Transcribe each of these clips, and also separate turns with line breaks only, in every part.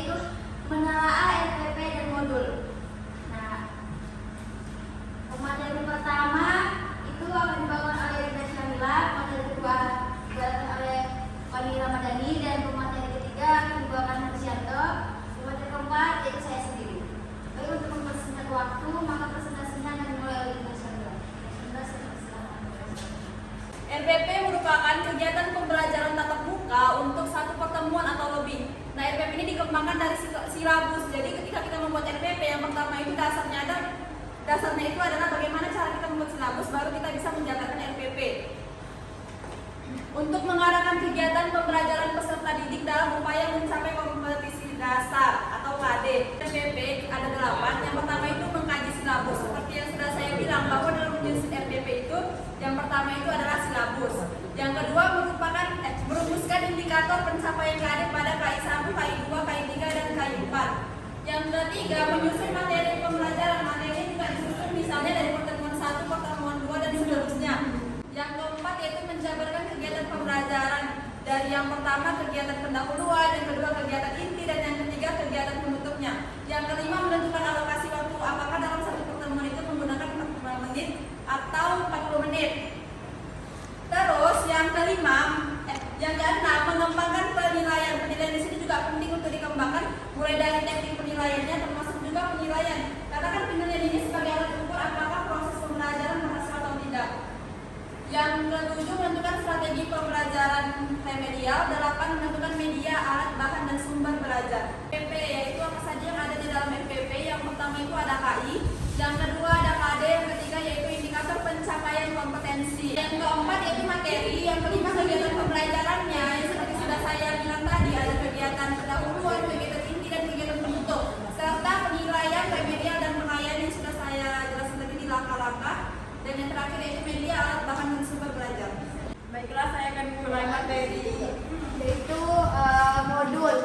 yaitu menelaah RPP dan modul. Nah, materi pertama itu akan dibawakan oleh Rida Syamila, materi kedua dibawakan oleh Fani Ramadhani, dan materi ketiga akan dibawakan Harsianto, materi keempat yaitu saya sendiri. Baik, untuk mempersingkat waktu, maka presentasinya akan dimulai oleh Rida Syamila.
RPP merupakan kegiatan pembelajaran tatap muka untuk satu pertemuan atau lebih. Nah, RPP ini dikembangkan dari silabus. Jadi ketika kita membuat RPP, yang pertama itu dasarnya itu adalah bagaimana cara kita membuat silabus, baru kita bisa menjalankan RPP. Untuk mengarahkan kegiatan pembelajaran peserta didik dalam upaya mencapai kompetisi dasar atau KD, RPP ada 8. Yang pertama itu mengkaji silabus. Seperti yang sudah saya bilang bahwa dalam menyusun RPP itu, yang pertama itu adalah silabus. Yang kedua merumuskan indikator pencapaian KD pada KI 1, KI 2, KI 3, dan KI 4. Yang ketiga menyusun materi pembelajaran. Materi juga disusun misalnya dari pertemuan 1, pertemuan 2, dan seterusnya. Yang keempat yaitu menjabarkan kegiatan pembelajaran. Dari yang pertama kegiatan pendahuluan, yang kedua kegiatan inti, dan yang ketiga kegiatan penutupnya. Yang kelima menentukan alokasi waktu, apakah dalam satu pertemuan itu menggunakan 45 menit atau 40 menit. Terus yang keenam mengembangkan penilaian. Penilaian di sini juga penting untuk dikembangkan, mulai dari teknik penilaiannya termasuk juga penilaian. Karena kan penilaian ini sebagai alat ukur apakah proses pembelajaran berhasil atau tidak. Yang ketujuh menentukan strategi pembelajaran remedial. 8 menentukan media, alat, bahan, dan sumber belajar. RPP yaitu apa saja yang ada di dalam RPP. Yang pertama itu ada KI, yang kedua ada KD, yang ketiga yaitu indikator pencapaian kompetensi, yang keempat yaitu materi, yang kelima kegiatan pembelajarannya yang seperti sudah saya bilang tadi, ada kegiatan pendahuluan, kegiatan inti, dan kegiatan penutup, serta penilaian remedial dan pengayaan yang sudah saya jelaskan tadi di langkah-langkah. Dan yang terakhir yaitu media, alat, bahan, dan sumber belajar. Baiklah, saya akan mulai materi
Yaitu modul.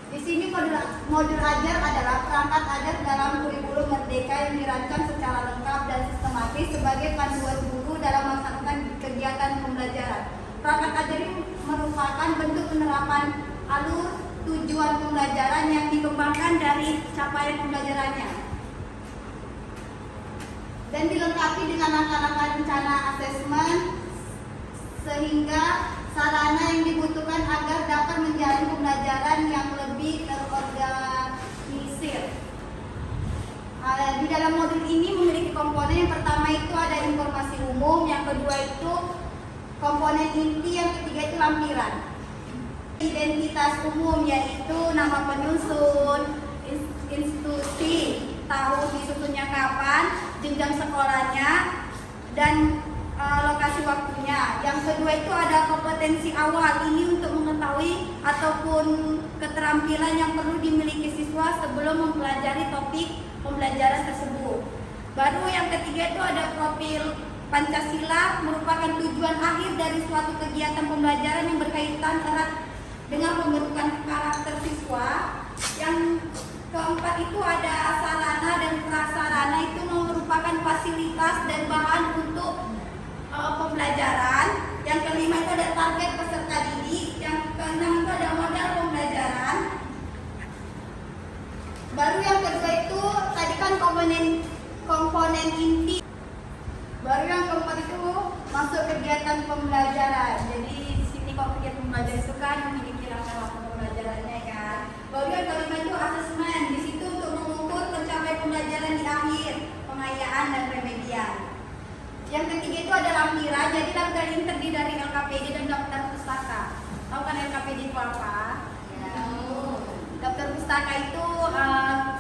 Di sini modul ajar adalah perangkat ajar dalam kurikulum merdeka yang dirancang secara lengkap dan sistematis sebagai panduan guru dalam melaksanakan kegiatan pembelajaran. Perangkat ajar ini merupakan bentuk penerapan alur tujuan pembelajaran yang dikembangkan dari capaian pembelajarannya dan dilengkapi dengan langkah-langkah rencana asesmen sehingga sarana yang dibutuhkan agar dapat menjalani pembelajaran yang lebih terorganisir. Di dalam modul ini memiliki komponen. Yang pertama itu ada informasi umum, yang kedua itu komponen inti, yang ketiga itu lampiran. Identitas umum yaitu nama penyusun, institusi, tahun disusunnya kapan, jenjang sekolahnya, dan lokasi waktunya. Yang kedua itu ada kompetensi awal, ini untuk mengetahui ataupun keterampilan yang perlu dimiliki siswa sebelum mempelajari topik pembelajaran tersebut. Baru yang ketiga itu ada profil Pancasila, merupakan tujuan akhir dari suatu kegiatan pembelajaran yang berkaitan erat dengan pembentukan karakter siswa. Yang keempat itu ada sarana dan prasarana, itu merupakan fasilitas dan bahan untuk pembelajaran. Yang kelima itu ada target peserta didik. Yang keenam itu ada modal pembelajaran. Baru yang kedua itu tadi kan komponen inti. Baru yang keempat itu masuk kegiatan pembelajaran. Jadi di sini kalau kegiatan pembelajaran itu kan memiliki langkah-langkah pembelajarannya kan. Baru yang kelima itu asesmen. Di situ untuk mengukur pencapaian pembelajaran di akhir, pengayaan dan remedial. Yang ketiga itu ada lampiran. Jadi lampiran ini terdiri dari LKPD dan daftar pustaka. Tahu kan LKPD itu apa? Ya. Daftar pustaka itu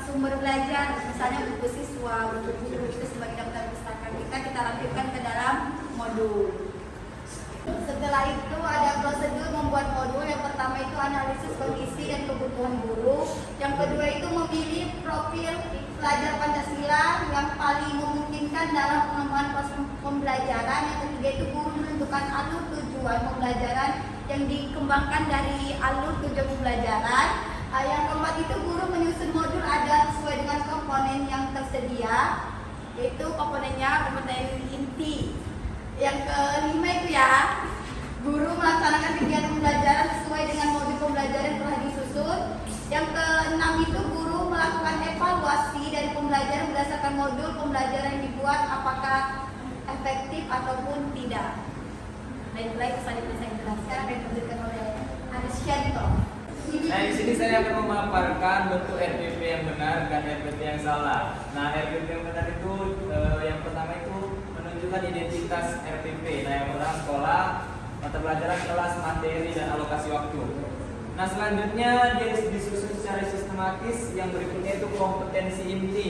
sumber belajar, misalnya buku siswa, buku guru, itu sebagai daftar pustaka kita lampirkan ke dalam modul. Setelah itu ada prosedur membuat modul. Yang pertama itu analisis kondisi dan kebutuhan guru. Yang kedua itu memilih profil pelajar Pancasila yang paling memungkinkan dalam pengembangan proses pembelajaran. Yang ketiga itu guru menentukan alur tujuan pembelajaran yang dikembangkan dari alur tujuan pembelajaran. Yang keempat itu guru menyusun modul agar sesuai dengan komponen yang tersedia, yaitu komponennya komponen inti. Yang kelima itu ya, guru melaksanakan kegiatan pembelajaran sesuai dengan modul pembelajaran yang telah disusun. Yang keenam modul pembelajaran yang dibuat apakah efektif ataupun tidak. Baik, selanjutnya saya jelaskan dan diberikan oleh Arisyanto.
Nah, di sini saya akan memaparkan bentuk RPP yang benar dan RPP yang salah. Nah, RPP yang benar itu yang pertama itu menunjukkan identitas RPP. Nah, yang pertama sekolah, mata pelajaran, kelas, materi, dan alokasi waktu. Nah, selanjutnya dia disusun secara sistematis. Yang berikutnya itu kompetensi inti.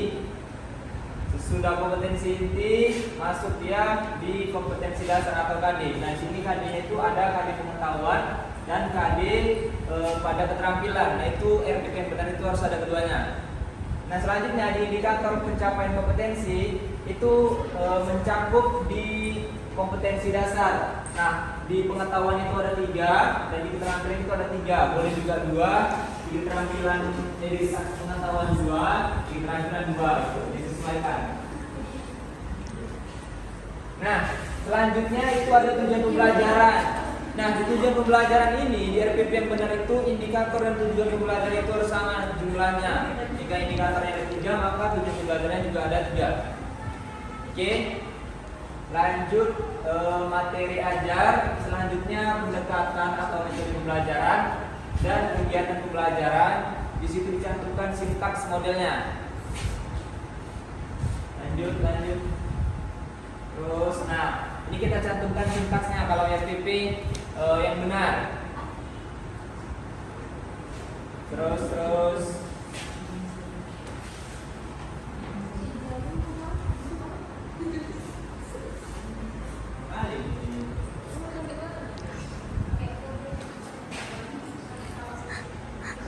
Sesudah kompetensi inti, masuk dia di kompetensi dasar atau KD. Nah, di sini KD-nya itu ada KD pengetahuan dan KD pada keterampilan. Nah, itu RPP yang benar itu harus ada keduanya. Nah, selanjutnya di indikator pencapaian kompetensi itu mencakup di kompetensi dasar. Nah, di pengetahuan itu ada 3 dan di keterampilan itu ada 3. Boleh juga 2. Di keterampilan jadi pengetahuan 2, di keterampilan 2 itu disesuaikan. Nah, selanjutnya itu ada tujuan pembelajaran. Nah, di tujuan pembelajaran ini di RPP yang benar itu indikator dan tujuan pembelajaran itu harus sama jumlahnya. Jika indikatornya ada 3, maka tujuan pembelajarannya juga ada 3. Oke. Lanjut materi ajar. Selanjutnya pendekatan atau metode pembelajaran dan kegiatan pembelajaran. Di situ dicantumkan sintaks modelnya. Lanjut. Terus, nah, ini kita cantumkan sintaksnya kalau RPP yang benar. Terus.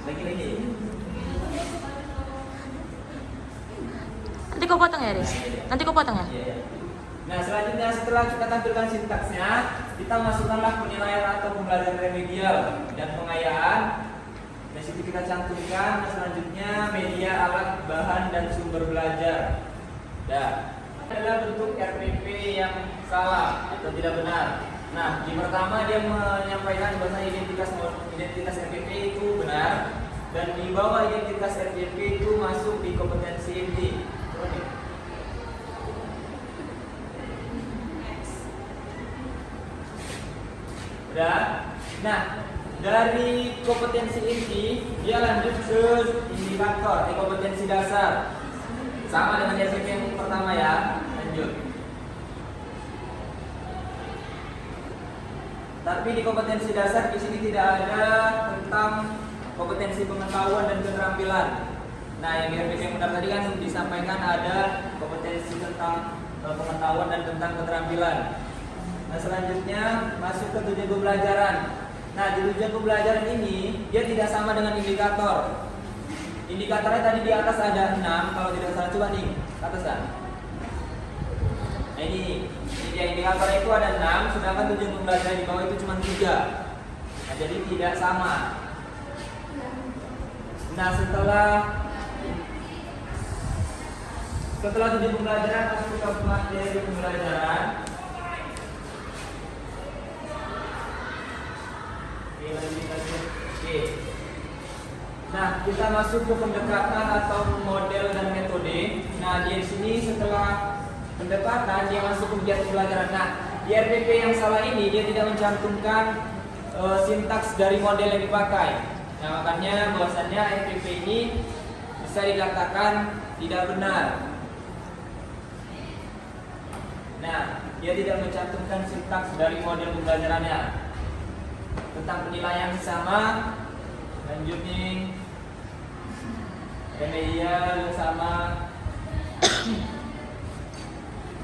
Lagi.
Nanti kau potong ya, Riz? Nanti kau potong ya?
Iya. Nah, selanjutnya setelah kita tampilkan sintaksnya, kita masukkanlah penilaian atau pembelajaran remedial dan pengayaan. Di situ kita cantumkan. Nah, selanjutnya media, alat, bahan, dan sumber belajar. Nah, adalah bentuk RPP yang salah atau tidak benar. Nah, di pertama dia menyampaikan bahwa identitas RPP itu benar, dan di bawah identitas RPP itu masuk di kompetensi inti. Udah. Nah, dari kompetensi inti dia lanjut ke indikator di kompetensi dasar. Sama dengan RPP yang pertama ya. Lanjut. Tapi di kompetensi dasar di sini tidak ada tentang kompetensi pengetahuan dan keterampilan. Nah, yang di RPP yang benar tadi kan disampaikan ada kompetensi tentang pengetahuan dan tentang keterampilan. Nah, selanjutnya masuk ke tujuan pembelajaran. Nah, di tujuan pembelajaran ini dia tidak sama dengan indikator. Indikatornya tadi di atas ada 6, kalau tidak salah coba nih, ke atas kan? Nah, ini dia indikatornya itu ada 6, sedangkan tujuan pembelajaran di bawah itu cuma 3. Nah, jadi tidak sama. Nah, setelah tujuan pembelajaran masuk ke materi pembelajaran. Oke. Nah, kita masuk ke pendekatan atau model dan metode. Nah, di sini setelah pendekatan dia masuk ke kegiatan pembelajaran. Nah, di RPP yang salah ini dia tidak mencantumkan sintaks dari model yang dipakai. Nah, makanya bahwasannya RPP ini bisa dikatakan tidak benar. Nah, dia tidak mencantumkan sintaks dari model pembelajarannya. Tentang penilaian sama, lanjut nih media sama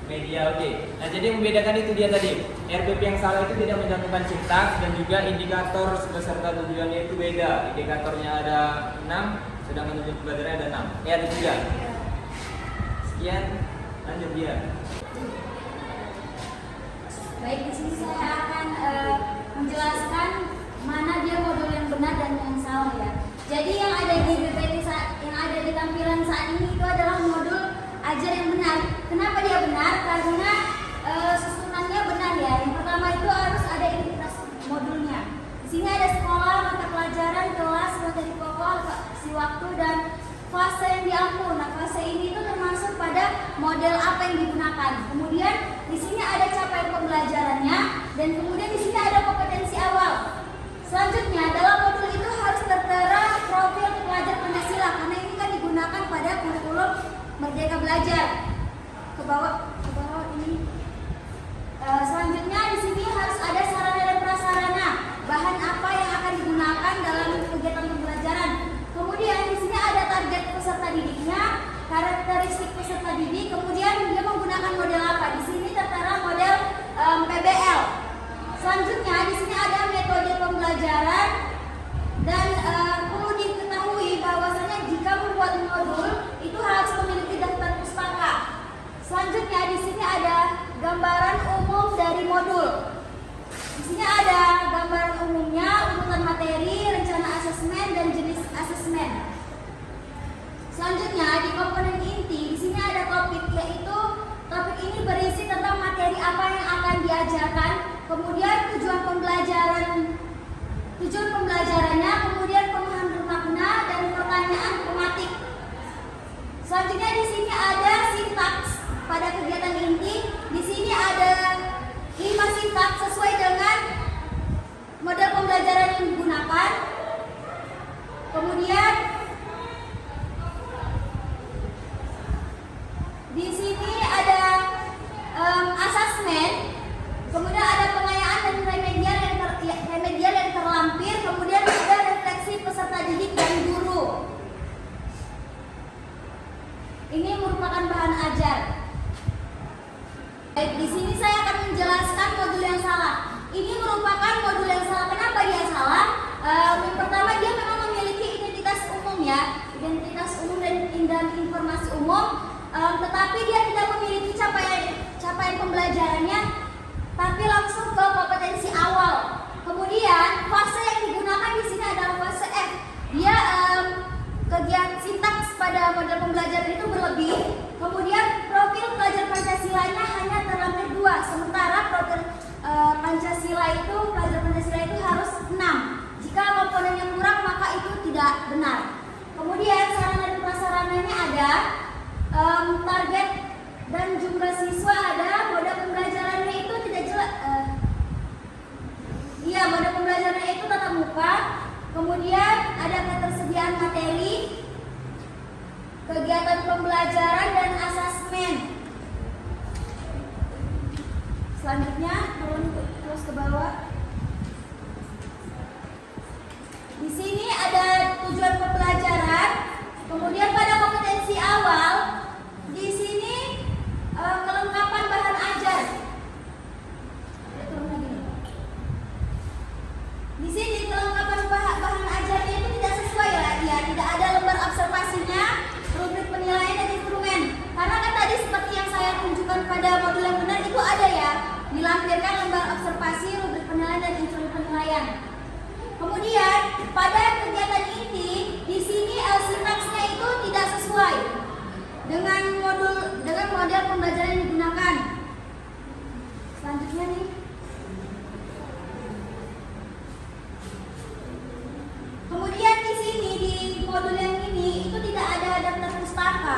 media. Oke. Nah, jadi yang membedakan itu dia tadi. RPP yang salah itu tidak mencantumkan sintaks dan juga indikator beserta tujuannya itu beda. Indikatornya ada 6, sedangkan tujuan pembelajarannya ada 6. Ada 3. Sekian, lanjut dia.
Baik, di sini saya akan menjelaskan mana dia modul yang benar dan yang salah ya. Jadi yang ada di PPT yang ada di tampilan saat ini itu adalah modul ajar yang benar. Kenapa dia benar? Karena susunannya benar ya. Yang pertama itu harus ada identitas modulnya. Di sini ada sekolah, mata pelajaran, kelas, materi pokok, si waktu dan fase yang diampu. Nah, fase ini itu termasuk pada model apa yang digunakan. Kemudian di sini ada capaian pembelajarannya dan kemudian di sini ada kompetensi awal. Selanjutnya dalam modul itu harus tertera profil pelajar Pancasila karena ini kan digunakan pada kurikulum Merdeka Belajar. Ke bawah ini. Selanjutnya di sini harus ada sarana dan prasarana. Bahan apa yang akan digunakan dalam kegiatan pembelajaran. Kemudian di sini ada target peserta didiknya, karakteristik peserta didik, kemudian dia menggunakan model apa. Di sini tertera model PBL. Selanjutnya di sini ada metode pembelajaran dan perlu diketahui bahwasanya jika membuat modul itu harus memiliki daftar pustaka. Selanjutnya di sini ada gambaran umum dari modul. Di sini ada gambaran umumnya, urutan materi, rencana asesmen dan jenis asesmen. Selanjutnya di komponen inti di sini ada topik, yaitu topik ini berisi tentang materi apa yang akan diajarkan, kemudian tujuan pembelajarannya, kemudian pemahaman bermakna dan pertanyaan tematik. Selanjutnya di sini ada sintaks pada kegiatan inti. Di sini ada 5 sintaks sesuai dengan model pembelajaran yang digunakan. Kemudian di sini ada asesmen, kemudian ada pengayaan dan remedial yang terlampir, kemudian ada refleksi peserta didik dan guru. Ini merupakan bahan ajar. Baik, di sini saya akan menjelaskan modul yang salah. Ini merupakan modul yang salah. Kenapa dia salah? Yang pertama, dia memang memiliki identitas umum ya, identitas umum dan informasi umum, tetapi dia tidak memiliki capaian pembelajarannya, tapi langsung ke kompetensi awal. Kemudian fase yang digunakan di sini adalah fase F. Dia kegiatan sintaks pada model pembelajaran itu berlebih. Kemudian profil pelajar Pancasilanya hanya terlampir 2, sementara profil pelajar Pancasila itu harus 6. Jika komponen yang kurang maka itu tidak benar. Kemudian sarana dan prasarananya ada, target dan jumlah siswa ada, mode pembelajarannya itu tidak jelas. Mode pembelajarannya itu tatap muka. Kemudian ada ketersediaan materi, kegiatan pembelajaran dan asesmen. Selanjutnya terus ke bawah. Di sini ada tujuan pembelajaran. Kemudian pada kompetensi awal di sini kelengkapan bahan ajar. Di sini kelengkapan bahan ajarnya itu tidak sesuai ya, tidak ada lembar observasinya, rubrik penilaian dan instrumen. Karena kan tadi seperti yang saya tunjukkan pada modul yang benar itu ada ya, dilampirkan lembar observasi, rubrik penilaian dan instrumen penilaian. Kemudian pada kegiatan inti di sini sintaksnya itu tidak sesuai dengan model pembelajaran yang digunakan. Selanjutnya nih. Kemudian di sini di modul yang ini itu tidak ada daftar pustaka.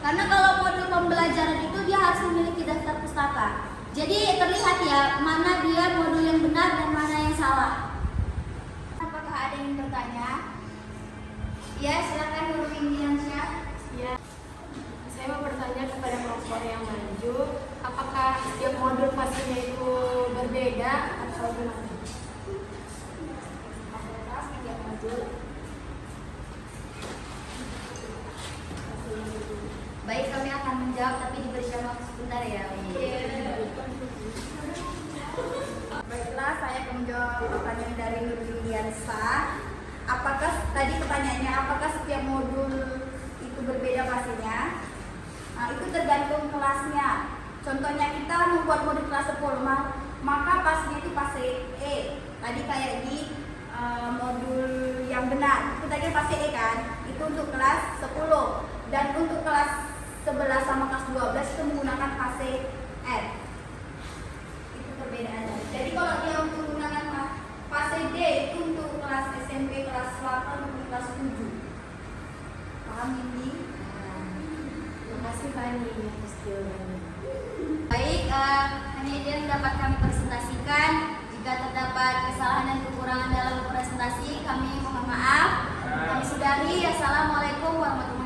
Karena kalau modul pembelajaran itu dia harus memiliki daftar pustaka. Jadi terlihat ya mana dia modul yang benar dan mana yang salah. Apakah ada yang bertanya? Ya, silakan Nurul Indiansyah.
Ya, saya mau bertanya kepada Prof yang maju, apakah setiap modul pastinya itu berbeda atau gimana?
Baik, kami akan menjawab tapi diberikan waktu sebentar ya. Baiklah, saya akan menjawab pertanyaan dari Nurul Indiansyah. Apakah tadi pertanyaannya apakah setiap modul itu berbeda pastinya? Nah, itu tergantung kelasnya. Contohnya kita membuat modul kelas 10, maka pastinya itu fase E. Tadi kayak di modul yang benar itu tadi fase E kan, itu untuk kelas 10, dan untuk kelas 11 sama kelas 12 itu menggunakan fase F. Itu perbedaannya. Jadi kalau dia untuk menggunakan fase D itu untuk kelas SMP kelas 8 atau kelas 7.
kasih Fani atas jawabannya.
Baik, hanya itu yang dapat kami presentasikan. Jika terdapat kesalahan dan kekurangan dalam presentasi, kami mohon maaf. Kami sudahi. Assalamualaikum warahmatullahi wabarakatuh.